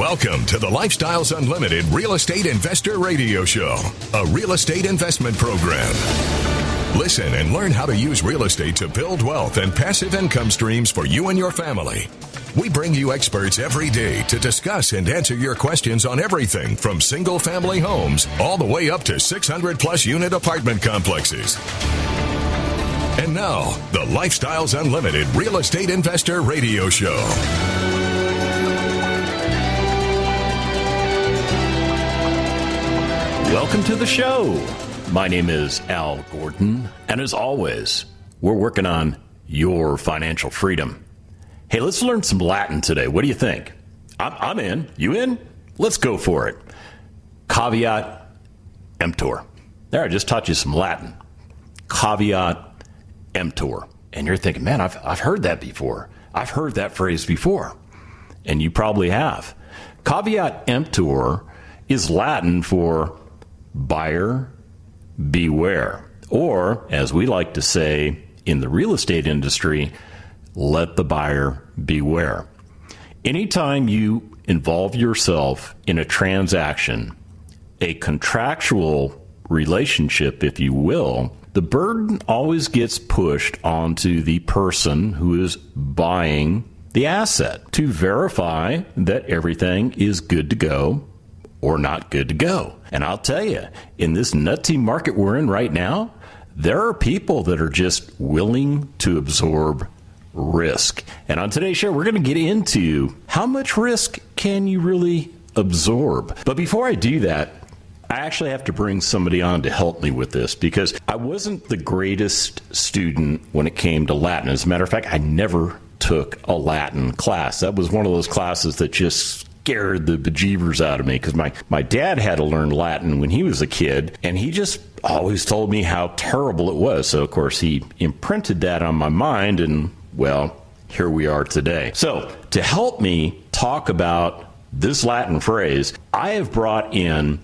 Welcome to the Lifestyles Unlimited Real Estate Investor Radio Show, a real estate investment program. Listen and learn how to use real estate to build wealth and passive income streams for you and your family. We bring you experts every day to discuss and answer your questions on everything from single-family homes all the way up to 600-plus unit apartment complexes. And now, the Lifestyles Unlimited Real Estate Investor Radio Show. Welcome to the show. My name is Al Gordon, and as always, we're working on your financial freedom. Hey, let's learn some Latin today. What do you think? I'm in. You in? Let's go for it. Caveat emptor. There, I just taught you some Latin. Caveat emptor. And you're thinking, man, I've heard that before. I've heard that phrase before. And you probably have. Caveat emptor is Latin for buyer beware, or as we like to say in the real estate industry, let the buyer beware. Anytime you involve yourself in a transaction, a contractual relationship, if you will, the burden always gets pushed onto the person who is buying the asset to verify that everything is good to go or not good to go. And I'll tell you, in this nutty market we're in right now, there are people that are just willing to absorb risk. And on today's show, we're going to get into how much risk can you really absorb. But before I do that, I actually have to bring somebody on to help me with this, because I wasn't the greatest student when it came to Latin. As a matter of fact, I never took a Latin class. That was one of those classes that just scared the bejeebers out of me, because my dad had to learn Latin when he was a kid, and he just always told me how terrible it was. So, of course, he imprinted that on my mind, and, well, here we are today. So, to help me talk about this Latin phrase, I have brought in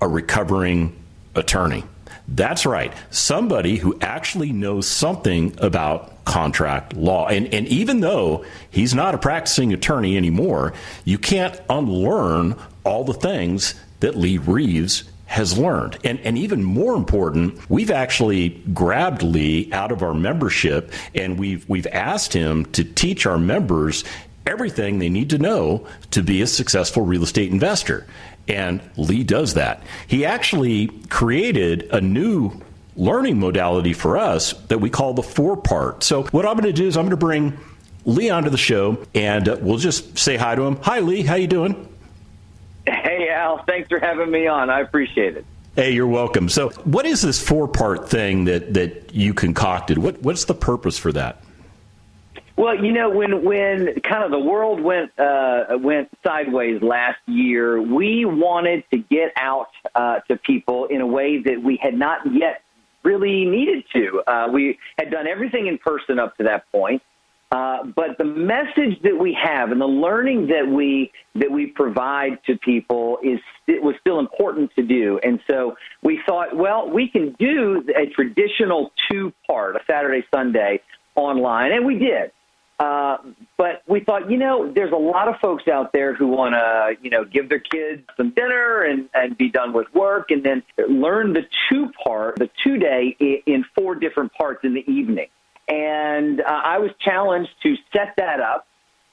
a recovering attorney. That's right, somebody who actually knows something about contract law. And even though he's not a practicing attorney anymore, you can't unlearn all the things that Lee Reeves has learned. And even more important, we've actually grabbed Lee out of our membership, and we've asked him to teach our members everything they need to know to be a successful real estate investor. And Lee does that. He actually created a new learning modality for us that we call the 4-part. So what I'm going to do is I'm going to bring Lee onto the show, and we'll just say hi to him. Hi, Lee. How you doing? Hey, Al. Thanks for having me on. I appreciate it. Hey, you're welcome. So what is this 4-part thing that you concocted? What's the purpose for that? Well, you know, when kind of the world went sideways last year, we wanted to get out to people in a way that we had not yet really needed to. We had done everything in person up to that point, but the message that we have and the learning that we provide to people was still important to do. And so we thought, well, we can do a traditional 2-part, a Saturday, Sunday online, and we did. But we thought, you know, there's a lot of folks out there who want to, you know, give their kids some dinner and be done with work, and then learn the 2-part, the 2-day in 4 different parts in the evening. And I was challenged to set that up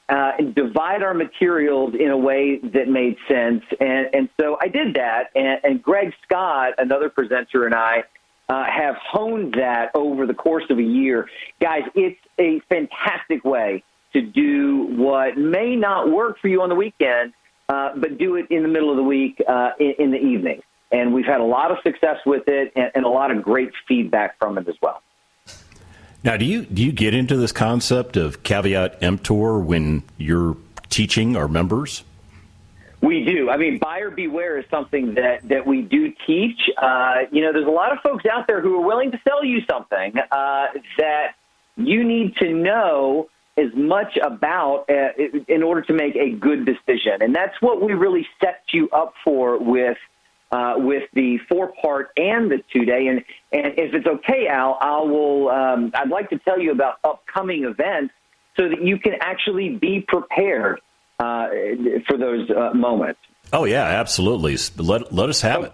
and divide our materials in a way that made sense. And so I did that. And Greg Scott, another presenter, and I have honed that over the course of a year. Guys, it's a fantastic way to do what may not work for you on the weekend, but do it in the middle of the week in the evening. And we've had a lot of success with it and a lot of great feedback from it as well. Now, do you get into this concept of caveat emptor when you're teaching our members? We do. I mean, buyer beware is something that we do teach. You know, there's a lot of folks out there who are willing to sell you something that you need to know as much about in order to make a good decision. And that's what we really set you up for with the 4-part and the 2-day. And if it's okay, Al, I'd like to tell you about upcoming events so that you can actually be prepared for those moments. Oh, yeah, absolutely. Let us have it.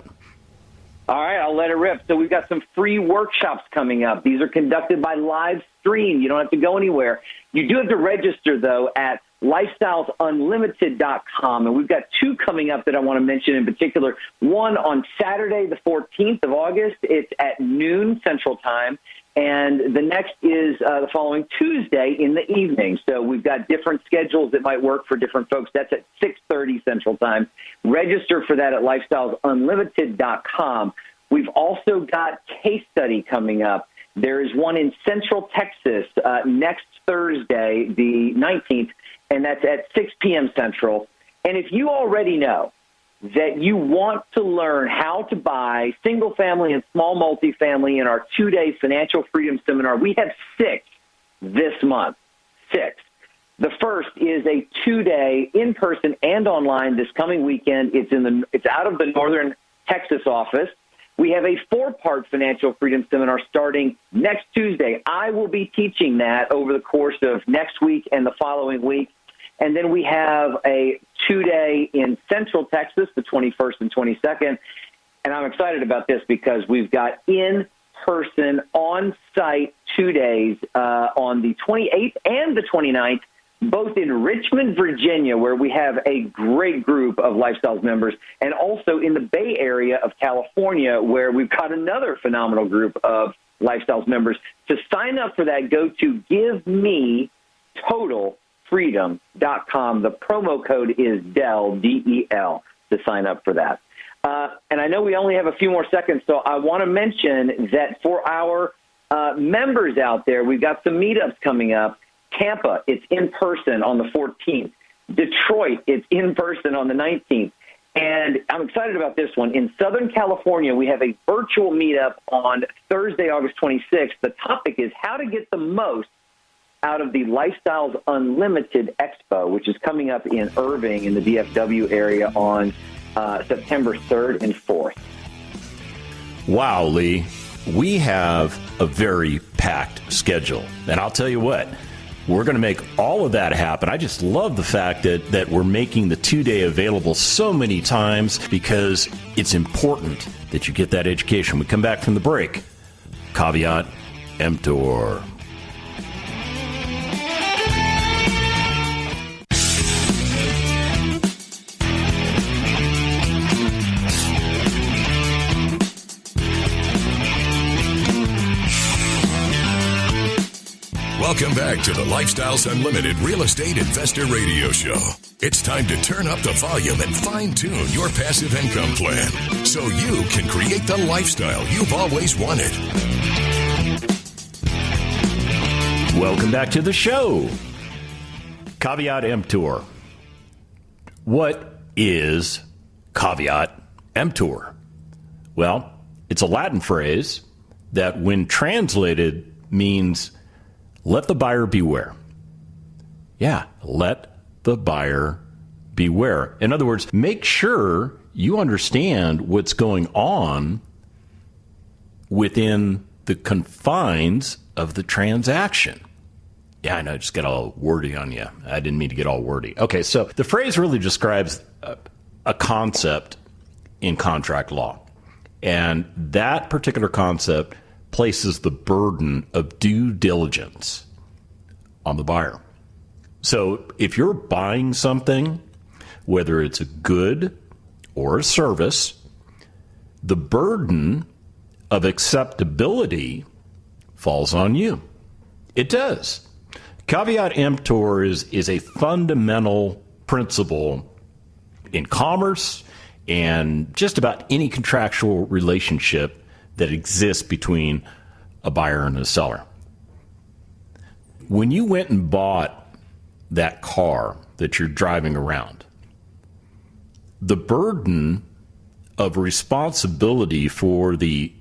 All right, I'll let it rip. So we've got some free workshops coming up. These are conducted by live stream. You don't have to go anywhere. You do have to register, though, at lifestylesunlimited.com. And we've got two coming up that I want to mention in particular. One on Saturday, the 14th of August. It's at noon Central Time. And the next is the following Tuesday in the evening. So we've got different schedules that might work for different folks. That's at 6:30 Central Time. Register for that at lifestylesunlimited.com. We've also got case study coming up. There is one in Central Texas next Thursday, the 19th, and that's at 6 p.m. Central. And if you already know that you want to learn how to buy single-family and small multifamily in our two-day financial freedom seminar, we have 6 this month. 6. The first is a 2-day in-person and online this coming weekend. It's out of the Northern Texas office. We have a 4-part financial freedom seminar starting next Tuesday. I will be teaching that over the course of next week and the following week. And then we have a 2-day in Central Texas, the 21st and 22nd. And I'm excited about this because we've got in-person, on-site 2 days on the 28th and the 29th, both in Richmond, Virginia, where we have a great group of Lifestyles members, and also in the Bay Area of California, where we've got another phenomenal group of Lifestyles members. To sign up for that, go to GiveMeTotalFreedom.com. The promo code is DEL, D-E-L, to sign up for that. And I know we only have a few more seconds, so I want to mention that for our members out there, we've got some meetups coming up. Tampa, it's in person on the 14th. Detroit, it's in person on the 19th. And I'm excited about this one. In Southern California, we have a virtual meetup on Thursday, August 26th. The topic is how to get the most out of the Lifestyles Unlimited Expo, which is coming up in Irving in the DFW area on September 3rd and 4th. Wow, Lee. We have a very packed schedule. And I'll tell you what, we're going to make all of that happen. I just love the fact that we're making the 2-day available so many times because it's important that you get that education. We come back from the break. Caveat emptor. Welcome back to the Lifestyles Unlimited Real Estate Investor Radio Show. It's time to turn up the volume and fine-tune your passive income plan so you can create the lifestyle you've always wanted. Welcome back to the show. Caveat emptor. What is caveat emptor? Well, it's a Latin phrase that when translated means let the buyer beware. Yeah, let the buyer beware. In other words, make sure you understand what's going on within the confines of the transaction. Yeah, I know, I just got all wordy on you. I didn't mean to get all wordy. Okay, so the phrase really describes a concept in contract law. And that particular concept places the burden of due diligence on the buyer. So if you're buying something, whether it's a good or a service, the burden of acceptability falls on you. It does. Caveat emptor is a fundamental principle in commerce and just about any contractual relationship that exists between a buyer and a seller. When you went and bought that car that you're driving around, the burden of responsibility for the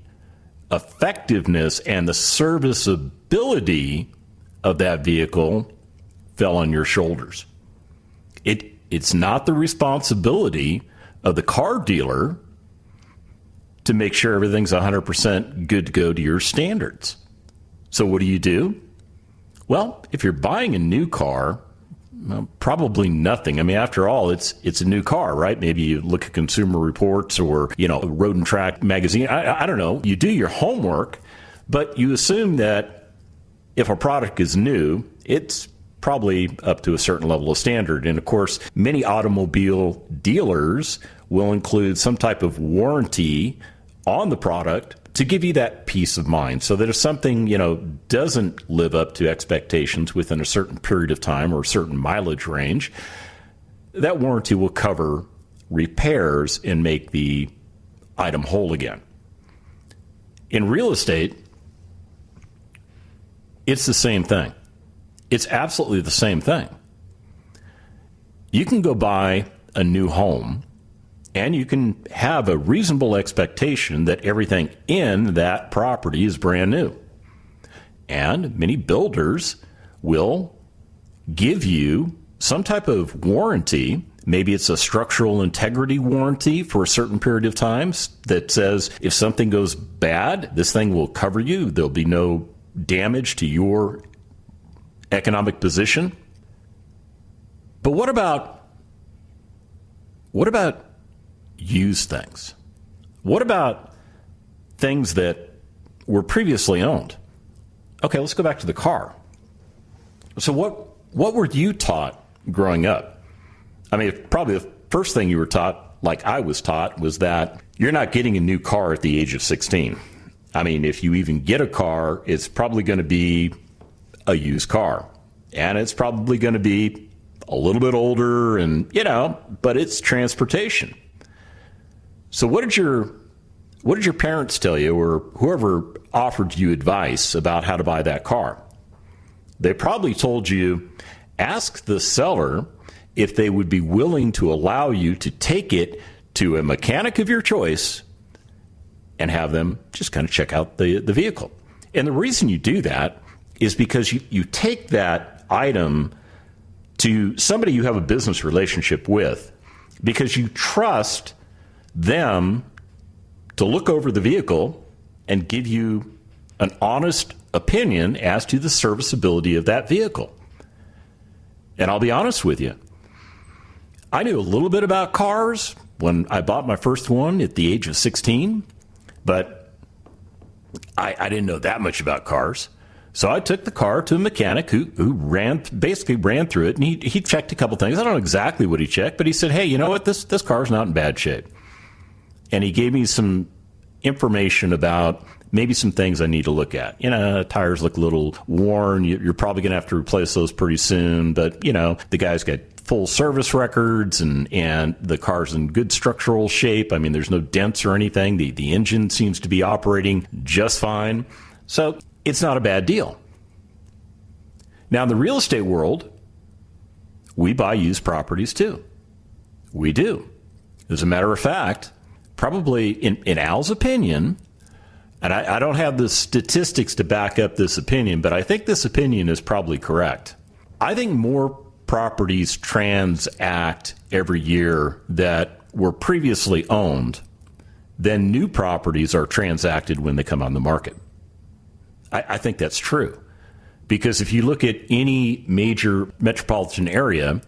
effectiveness and the serviceability of that vehicle fell on your shoulders. It's not the responsibility of the car dealer to make sure everything's 100% good to go to your standards. So what do? Well, if you're buying a new car, Well, probably nothing. I mean, after all, it's a new car, right? Maybe you look at Consumer Reports or, Road and Track magazine. I don't know. You do your homework, but you assume that if a product is new, it's probably up to a certain level of standard. And of course, many automobile dealers will include some type of warranty on the product to give you that peace of mind, so that if something, doesn't live up to expectations within a certain period of time or a certain mileage range, that warranty will cover repairs and make the item whole again. In real estate, it's the same thing. It's absolutely the same thing. You can go buy a new home and you can have a reasonable expectation that everything in that property is brand new. And many builders will give you some type of warranty. Maybe it's a structural integrity warranty for a certain period of time that says if something goes bad, this thing will cover you. There'll be no damage to your economic position. But what about used things? What about things that were previously owned? Okay, let's go back to the car. So what were you taught growing up? I mean, probably the first thing you were taught, like I was taught, was that you're not getting a new car at the age of 16. I mean, if you even get a car, it's probably going to be a used car. And it's probably going to be a little bit older and, but it's transportation. So what did your parents tell you, or whoever offered you advice about how to buy that car? They probably told you, ask the seller if they would be willing to allow you to take it to a mechanic of your choice and have them just kind of check out the vehicle. And the reason you do that is because you take that item to somebody you have a business relationship with because you trust them to look over the vehicle and give you an honest opinion as to the serviceability of that vehicle. And I'll be honest with you, I knew a little bit about cars when I bought my first one at the age of 16, but I didn't know that much about cars. So I took the car to a mechanic who ran through it, and he checked a couple things. I don't know exactly what he checked, but he said, hey, you know what, this car's not in bad shape. And he gave me some information about maybe some things I need to look at. Tires look a little worn. You're probably going to have to replace those pretty soon. But, the guy's got full service records and the car's in good structural shape. I mean, there's no dents or anything. The engine seems to be operating just fine. So it's not a bad deal. Now, in the real estate world, we buy used properties too. We do. As a matter of fact, probably in Al's opinion, and I don't have the statistics to back up this opinion, but I think this opinion is probably correct. I think more properties transact every year that were previously owned than new properties are transacted when they come on the market. I think that's true. Because if you look at any major metropolitan area,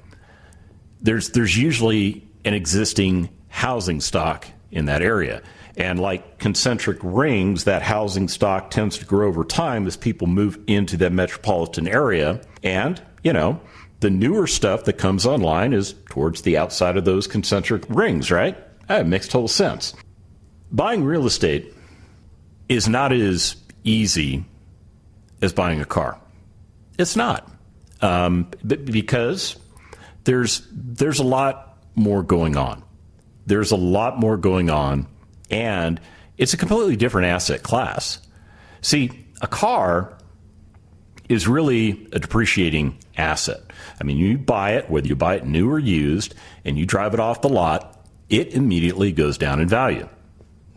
there's usually an existing housing stock in that area. And like concentric rings, that housing stock tends to grow over time as people move into that metropolitan area. And, the newer stuff that comes online is towards the outside of those concentric rings, right? It makes total sense. Buying real estate is not as easy as buying a car. It's not. Because there's a lot more going on. There's a lot more going on, and it's a completely different asset class. See, a car is really a depreciating asset. I mean, you buy it, whether you buy it new or used, and you drive it off the lot, it immediately goes down in value.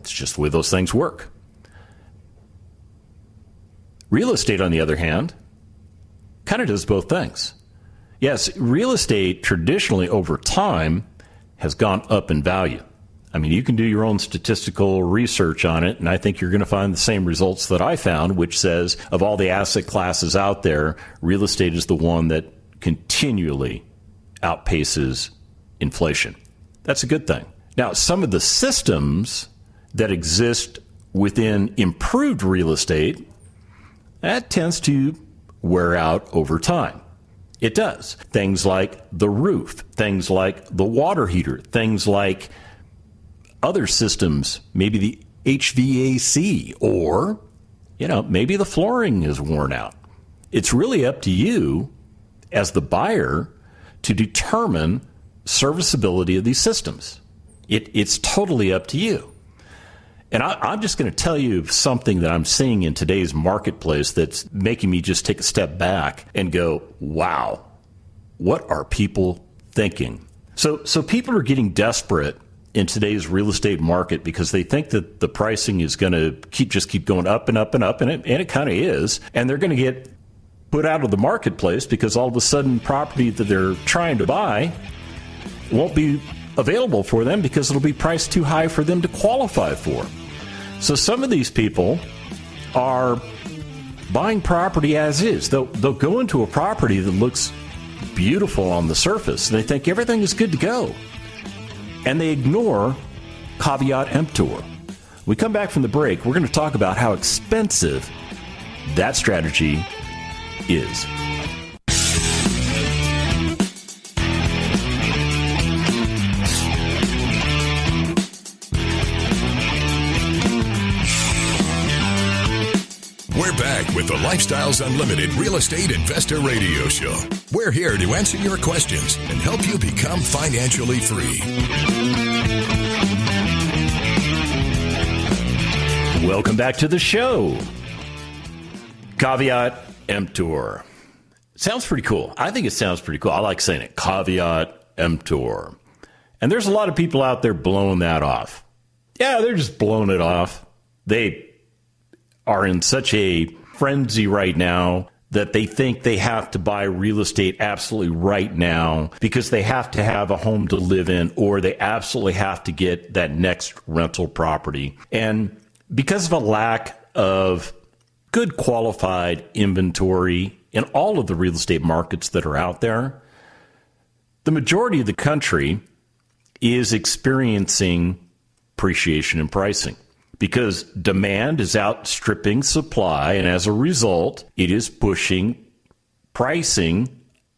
It's just the way those things work. Real estate, on the other hand, kind of does both things. Yes, real estate traditionally over time has gone up in value. I mean, you can do your own statistical research on it, and I think you're going to find the same results that I found, which says of all the asset classes out there, real estate is the one that continually outpaces inflation. That's a good thing. Now, some of the systems that exist within improved real estate, that tends to wear out over time. It does. Things like the roof, things like the water heater, things like other systems, maybe the HVAC, or, maybe the flooring is worn out. It's really up to you as the buyer to determine serviceability of these systems. It's totally up to you. And I'm just going to tell you something that I'm seeing in today's marketplace that's making me just take a step back and go, wow, what are people thinking? So people are getting desperate in today's real estate market because they think that the pricing is going to keep going up and up and up, and it kind of is. And they're going to get put out of the marketplace because all of a sudden property that they're trying to buy won't be available for them because it'll be priced too high for them to qualify for. So some of these people are buying property as is. They'll go into a property that looks beautiful on the surface, and they think everything is good to go. And they ignore caveat emptor. We come back from the break, we're going to talk about how expensive that strategy is. We're back with the Lifestyles Unlimited Real Estate Investor Radio Show. We're here to answer your questions and help you become financially free. Welcome back to the show. Caveat emptor. Sounds pretty cool. I think it sounds pretty cool. I like saying it. Caveat emptor. And there's a lot of people out there blowing that off. Yeah, they're just blowing it off. They are in such a frenzy right now that they think they have to buy real estate absolutely right now because they have to have a home to live in, or they absolutely have to get that next rental property. And because of a lack of good qualified inventory in all of the real estate markets that are out there, the majority of the country is experiencing appreciation in pricing, because demand is outstripping supply, and as a result, it is pushing pricing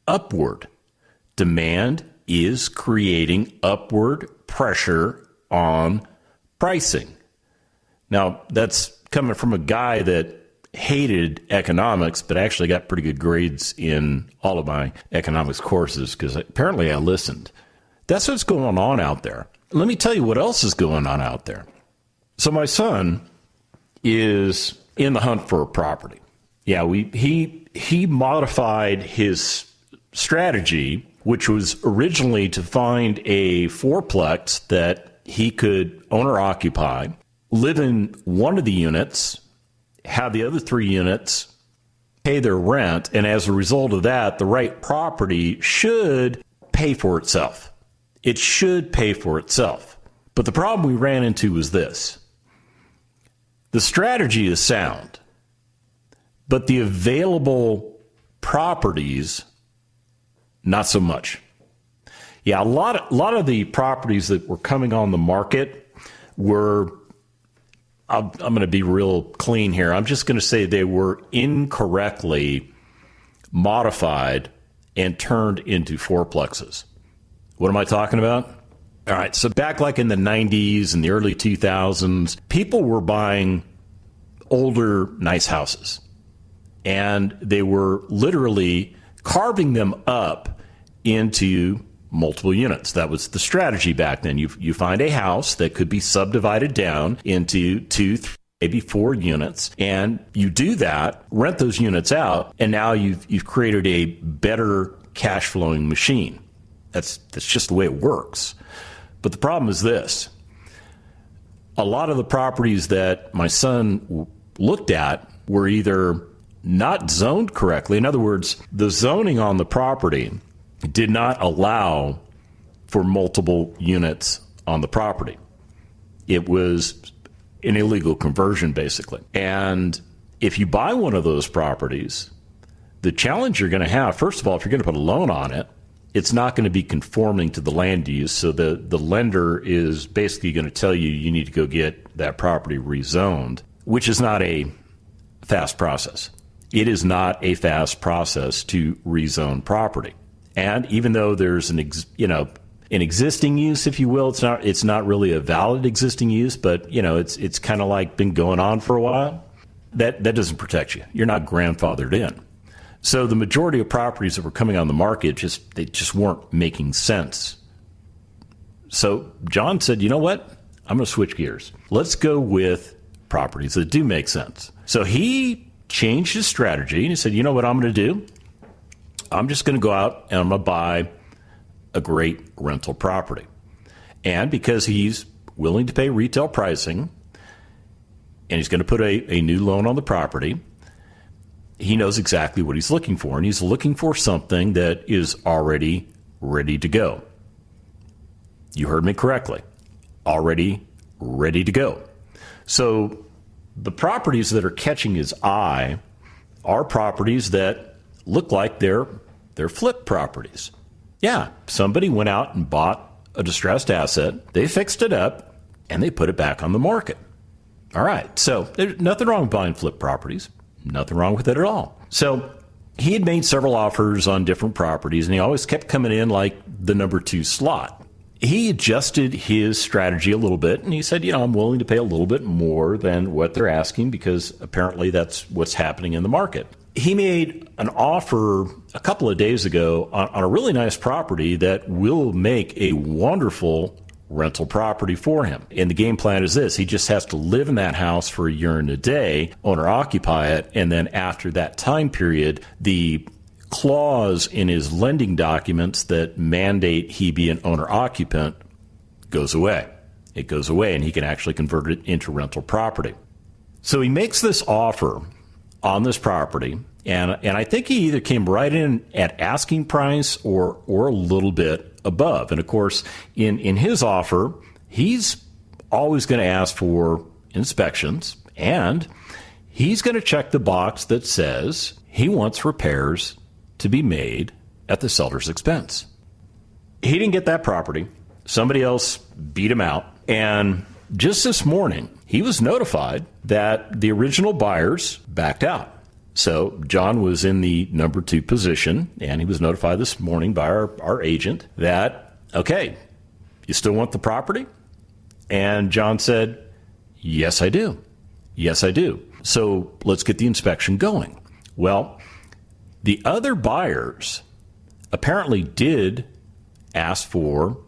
upward. Demand is creating upward pressure on pricing. Now, that's coming from a guy that hated economics, but actually got pretty good grades in all of my economics courses, because apparently I listened. That's what's going on out there. Let me tell you what else is going on out there. So my son is in the hunt for a property. Yeah, he modified his strategy, which was originally to find a fourplex that he could own or occupy, live in one of the units, have the other 3 units pay their rent, and as a result of that, the right property should pay for itself. It should pay for itself. But the problem we ran into was this. The strategy is sound, but the available properties, not so much. Yeah, a lot of the properties that were coming on the market were, I'm going to be real clean here. I'm just going to say they were incorrectly modified and turned into fourplexes. What am I talking about? All right, so back like in the 90s and the early 2000s, people were buying older, nice houses. And they were literally carving them up into multiple units. That was the strategy back then. You find a house that could be subdivided down into 2, 3, maybe 4 units, and you do that, rent those units out, and now you've created a better cash flowing machine. That's just the way it works. But the problem is this. A lot of the properties that my son looked at were either not zoned correctly. In other words, the zoning on the property did not allow for multiple units on the property. It was an illegal conversion, basically. And if you buy one of those properties, the challenge you're going to have, first of all, if you're going to put a loan on it, it's not going to be conforming to the land use. So the lender is basically going to tell you you need to go get that property rezoned, which is not a fast process. It is not a fast process to rezone property. And even though there's an existing use, if you will, it's not really a valid existing use, but it's kind of like been going on for a while. That doesn't protect you. You're not grandfathered in. So the majority of properties that were coming on the market just weren't making sense. So John said, you know what? I'm going to switch gears. Let's go with properties that do make sense. So he changed his strategy and he said, you know what I'm going to do? I'm just going to go out and I'm going to buy a great rental property. And because he's willing to pay retail pricing and he's going to put a new loan on the property, he knows exactly what he's looking for. And he's looking for something that is already ready to go. You heard me correctly. Already ready to go. So the properties that are catching his eye are properties that look like they're flip properties. Yeah, somebody went out and bought a distressed asset, they fixed it up, and they put it back on the market. All right, so there's nothing wrong with buying flip properties. Nothing wrong with it at all. So he had made several offers on different properties, and he always kept coming in like the number 2 slot. He adjusted his strategy a little bit, and he said, I'm willing to pay a little bit more than what they're asking because apparently that's what's happening in the market. He made an offer a couple of days ago on a really nice property that will make a wonderful rental property for him. And the game plan is this. He just has to live in that house for a year and a day, owner occupy it, and then after that time period, the clause in his lending documents that mandate he be an owner occupant goes away. It goes away, and he can actually convert it into rental property. So he makes this offer on this property, and I think he either came right in at asking price or a little bit above. And of course, in his offer, he's always going to ask for inspections, and he's going to check the box that says he wants repairs to be made at the seller's expense. He didn't get that property. Somebody else beat him out. And just this morning, he was notified that the original buyers backed out. So John was in the number 2 position, and he was notified this morning by our agent that, okay, you still want the property? And John said, yes, I do. Yes, I do. So let's get the inspection going. Well, the other buyers apparently did ask for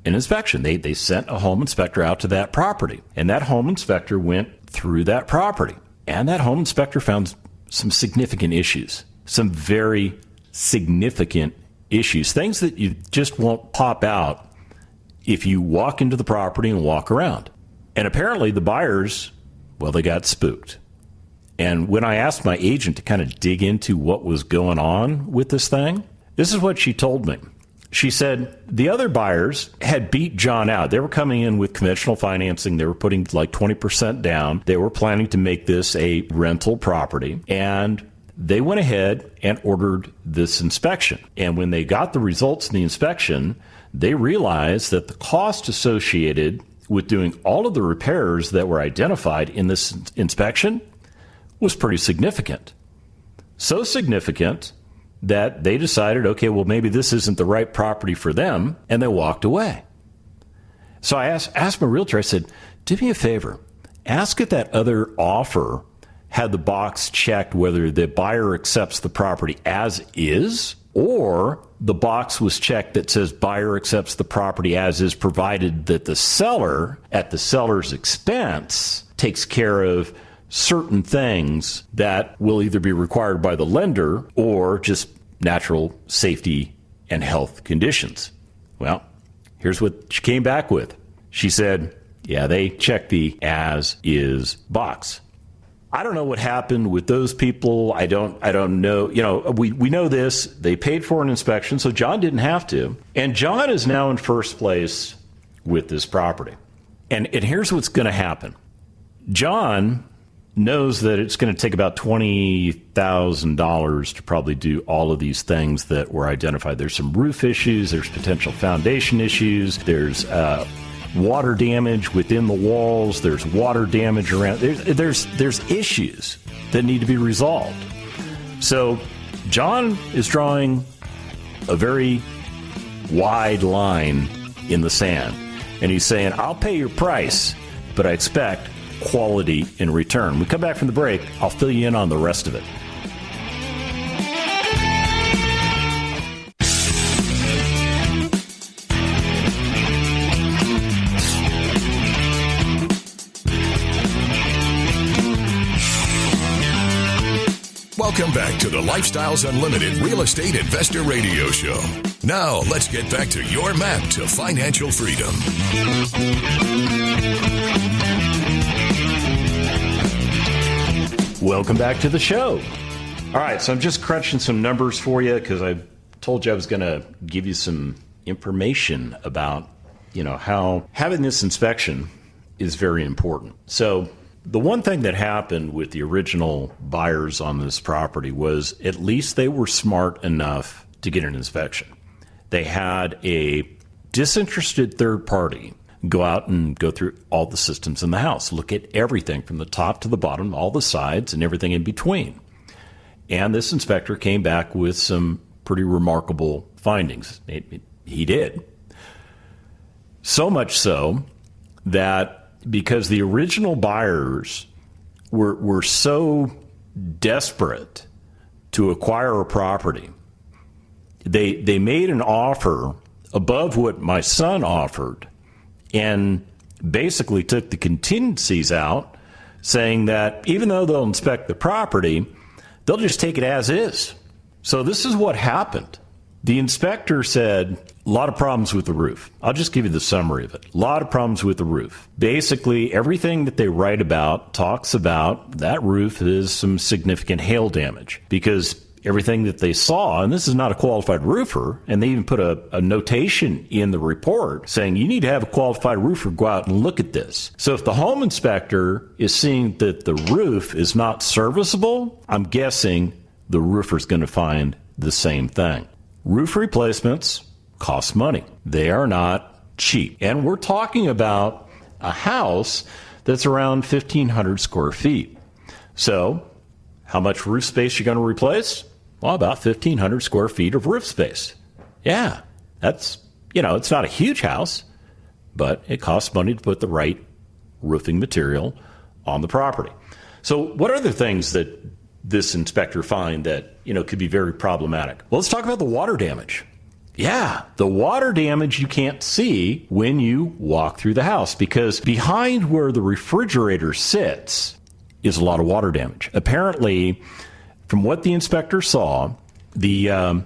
an inspection. They sent a home inspector out to that property, and that home inspector went through that property. And that home inspector found some significant issues, some very significant issues, things that you just won't pop out if you walk into the property and walk around. And apparently the buyers, well, they got spooked. And when I asked my agent to kind of dig into what was going on with this thing, this is what she told me. She said the other buyers had beat John out. They were coming in with conventional financing. They were putting like 20% down. They were planning to make this a rental property. And they went ahead and ordered this inspection. And when they got the results in the inspection, they realized that the cost associated with doing all of the repairs that were identified in this inspection was pretty significant. So significant that they decided, okay, well, maybe this isn't the right property for them, and they walked away. So I asked my realtor, I said, do me a favor, ask if that other offer had the box checked whether the buyer accepts the property as is, or the box was checked that says buyer accepts the property as is, provided that the seller, at the seller's expense, takes care of certain things that will either be required by the lender or just natural safety and health conditions. Well, here's what she came back with. She said, yeah, they checked the as is box. I don't know what happened with those people. I don't know. We know this. They paid for an inspection, so John didn't have to. And John is now in first place with this property. And here's what's going to happen. John knows that it's going to take about $20,000 to probably do all of these things that were identified. There's some roof issues. There's potential foundation issues. There's water damage within the walls. There's water damage around. There's issues that need to be resolved. So John is drawing a very wide line in the sand. And he's saying, I'll pay your price, but I expect quality in return. When we come back from the break, I'll fill you in on the rest of it. Welcome back to the Lifestyles Unlimited Real Estate Investor Radio Show. Now, let's get back to your map to financial freedom. Welcome back to the show. All right, so I'm just crunching some numbers for you because I told you I was going to give you some information about, how having this inspection is very important. So the one thing that happened with the original buyers on this property was at least they were smart enough to get an inspection. They had a disinterested third party go out and go through all the systems in the house, look at everything from the top to the bottom, all the sides and everything in between. And this inspector came back with some pretty remarkable findings. He did. So much so that because the original buyers were so desperate to acquire a property, they made an offer above what my son offered and basically took the contingencies out, saying that even though they'll inspect the property, they'll just take it as is. So this is what happened. The inspector said, a lot of problems with the roof. I'll just give you the summary of it. A lot of problems with the roof. Basically, everything that they write about talks about that roof is some significant hail damage because everything that they saw, and this is not a qualified roofer, and they even put a notation in the report saying you need to have a qualified roofer go out and look at this. So if the home inspector is seeing that the roof is not serviceable, I'm guessing the roofer's going to find the same thing. Roof replacements cost money. They are not cheap. And we're talking about a house that's around 1,500 square feet. So how much roof space are you going to replace? Well, about 1,500 square feet of roof space. Yeah, that's, it's not a huge house, but it costs money to put the right roofing material on the property. So what are the things that this inspector find that, could be very problematic? Well, let's talk about the water damage. Yeah, the water damage you can't see when you walk through the house because behind where the refrigerator sits is a lot of water damage. Apparently, from what the inspector saw, the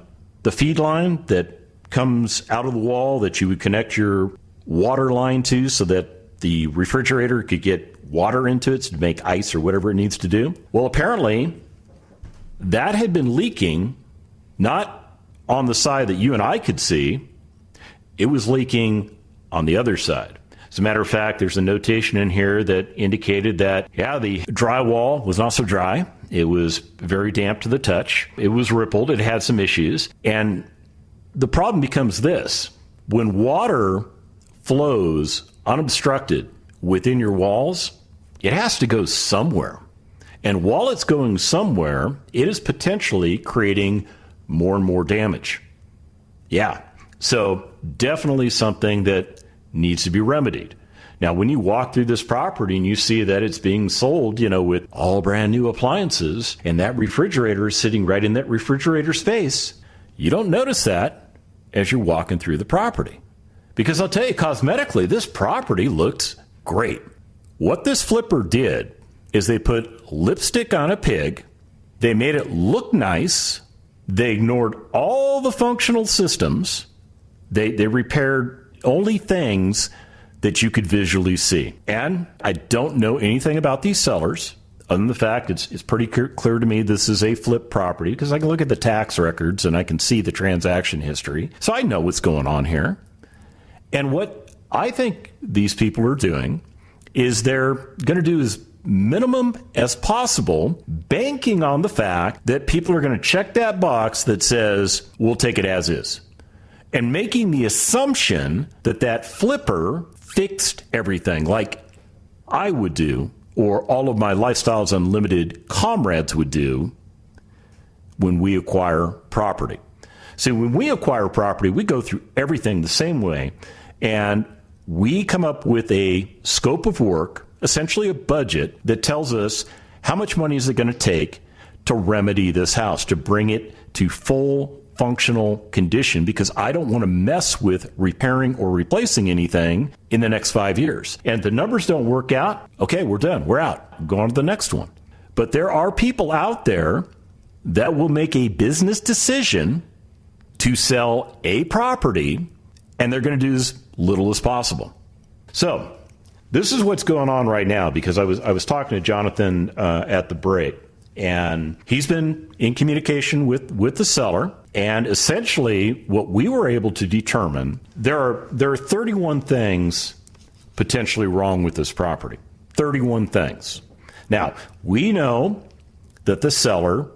feed line that comes out of the wall that you would connect your water line to so that the refrigerator could get water into it to make ice or whatever it needs to do. Well, apparently, that had been leaking, not on the side that you and I could see. It was leaking on the other side. As a matter of fact, there's a notation in here that indicated that, the drywall was not so dry. It was very damp to the touch. It was rippled. It had some issues. And the problem becomes this. When water flows unobstructed within your walls, it has to go somewhere. And while it's going somewhere, it is potentially creating more and more damage. Yeah, so definitely something that needs to be remedied. Now, when you walk through this property and you see that it's being sold, with all brand new appliances, and that refrigerator is sitting right in that refrigerator space, you don't notice that as you're walking through the property. Because I'll tell you, cosmetically, this property looks great. What this flipper did is they put lipstick on a pig. They made it look nice. They ignored all the functional systems. They repaired only things that you could visually see. And I don't know anything about these sellers, other than the fact it's pretty clear to me this is a flip property because I can look at the tax records and I can see the transaction history. So I know what's going on here. And what I think these people are doing is they're going to do is minimum as possible, banking on the fact that people are going to check that box that says, we'll take it as is, and making the assumption that that flipper fixed everything like I would do, or all of my Lifestyles Unlimited comrades would do when we acquire property. See, when we acquire property, we go through everything the same way, and we come up with a scope of work, essentially a budget, that tells us how much money is it going to take to remedy this house, to bring it to full functional condition, because I don't want to mess with repairing or replacing anything in the next 5 years. And if the numbers don't work out, okay, we're done. We're out. Go on to the next one. But there are people out there that will make a business decision to sell a property, and they're going to do as little as possible. So this is what's going on right now, because I was talking to Jonathan at the break, and he's been in communication with the seller. And essentially, what we were able to determine, there are 31 things potentially wrong with this property. 31 things. Now, we know that the seller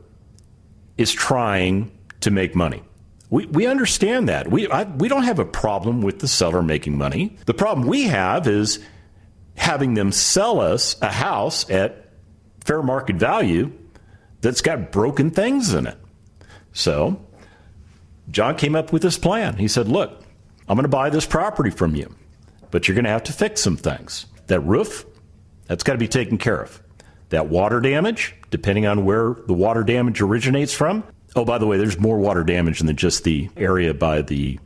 is trying to make money. We understand that. We don't have a problem with the seller making money. The problem we have is having them sell us a house at fair market value that's got broken things in it. So John came up with this plan. He said, look, I'm going to buy this property from you, but you're going to have to fix some things. That roof, that's got to be taken care of. That water damage, depending on where the water damage originates from. Oh, by the way, there's more water damage than just the area by the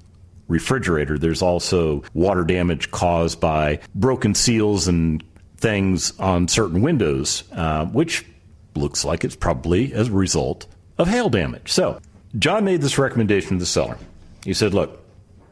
refrigerator. There's also water damage caused by broken seals and things on certain windows, which looks like it's probably as a result of hail damage. So John made this recommendation to the seller. He said, look,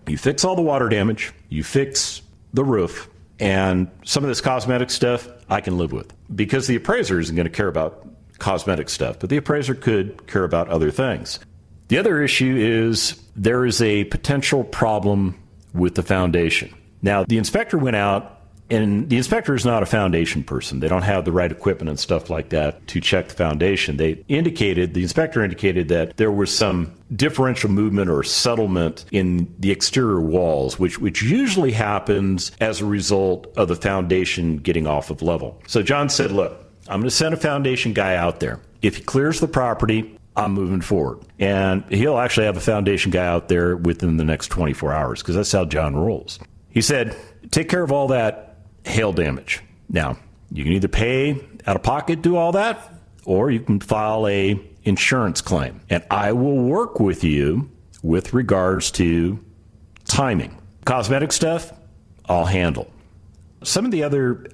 you fix all the water damage, you fix the roof, and some of this cosmetic stuff I can live with, because the appraiser isn't going to care about cosmetic stuff, but the appraiser could care about other things. The other issue is there is a potential problem with the foundation. Now, the inspector went out, and the inspector is not a foundation person. They don't have the right equipment and stuff like that to check the foundation. The inspector indicated that there was some differential movement or settlement in the exterior walls, which usually happens as a result of the foundation getting off of level. So John said, look, I'm going to send a foundation guy out there. If he clears the property, I'm moving forward. And he'll actually have a foundation guy out there within the next 24 hours, because that's how John rolls. He said, take care of all that hail damage. Now, you can either pay out of pocket, do all that, or you can file a insurance claim. And I will work with you with regards to timing. Cosmetic stuff, I'll handle. Some of the other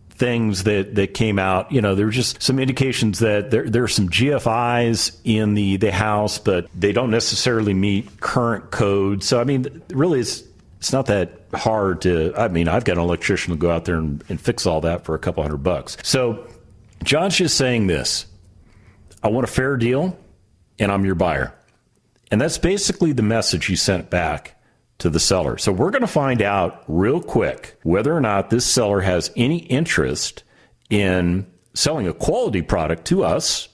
things that came out, there were just some indications that there are some GFIs in the house, but they don't necessarily meet current code. So, really it's not that hard to, I've got an electrician to go out there and fix all that for a couple $100. So John's just saying this: I want a fair deal, and I'm your buyer. And that's basically the message he sent back to the seller. So we're going to find out real quick whether or not this seller has any interest in selling a quality product to us,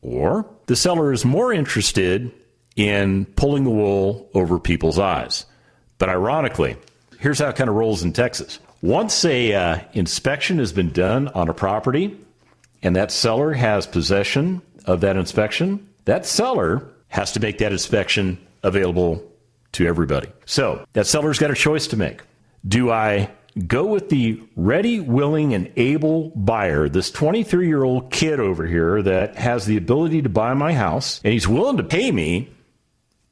or the seller is more interested in pulling the wool over people's eyes. But ironically, here's how it kind of rolls in Texas. Once a inspection has been done on a property and that seller has possession of that inspection, that seller has to make that inspection available to everybody. So that seller's got a choice to make. Do I go with the ready, willing, and able buyer, this 23-year-old kid over here that has the ability to buy my house, and he's willing to pay me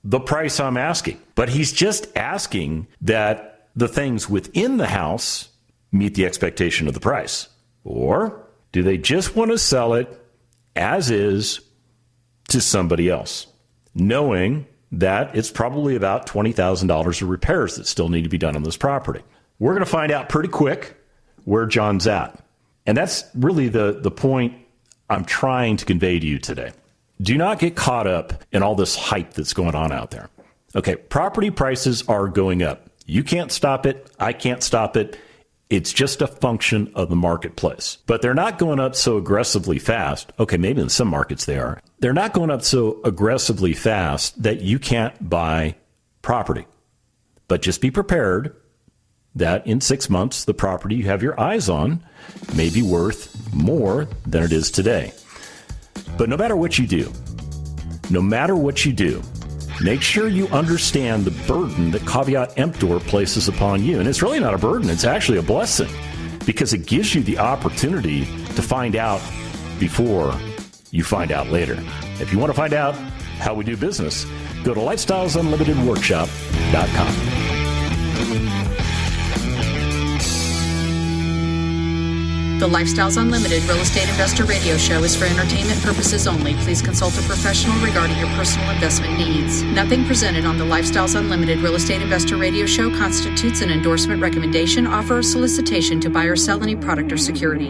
the price I'm asking, but he's just asking that the things within the house meet the expectation of the price? Or do they just want to sell it as is to somebody else, knowing that it's probably about $20,000 of repairs that still need to be done on this property? We're going to find out pretty quick where John's at. And that's really the point I'm trying to convey to you today. Do not get caught up in all this hype that's going on out there. Okay, property prices are going up. You can't stop it. I can't stop it. It's just a function of the marketplace. But they're not going up so aggressively fast. Okay, maybe in some markets they are. They're not going up so aggressively fast that you can't buy property. But just be prepared that in 6 months, the property you have your eyes on may be worth more than it is today. But no matter what you do, make sure you understand the burden that Caveat Emptor places upon you. And it's really not a burden. It's actually a blessing because it gives you the opportunity to find out before you find out later. If you want to find out how we do business, go to lifestylesunlimitedworkshop.com. The Lifestyles Unlimited Real Estate Investor Radio Show is for entertainment purposes only. Please consult a professional regarding your personal investment needs. Nothing presented on the Lifestyles Unlimited Real Estate Investor Radio Show constitutes an endorsement, recommendation, offer, or solicitation to buy or sell any product or security.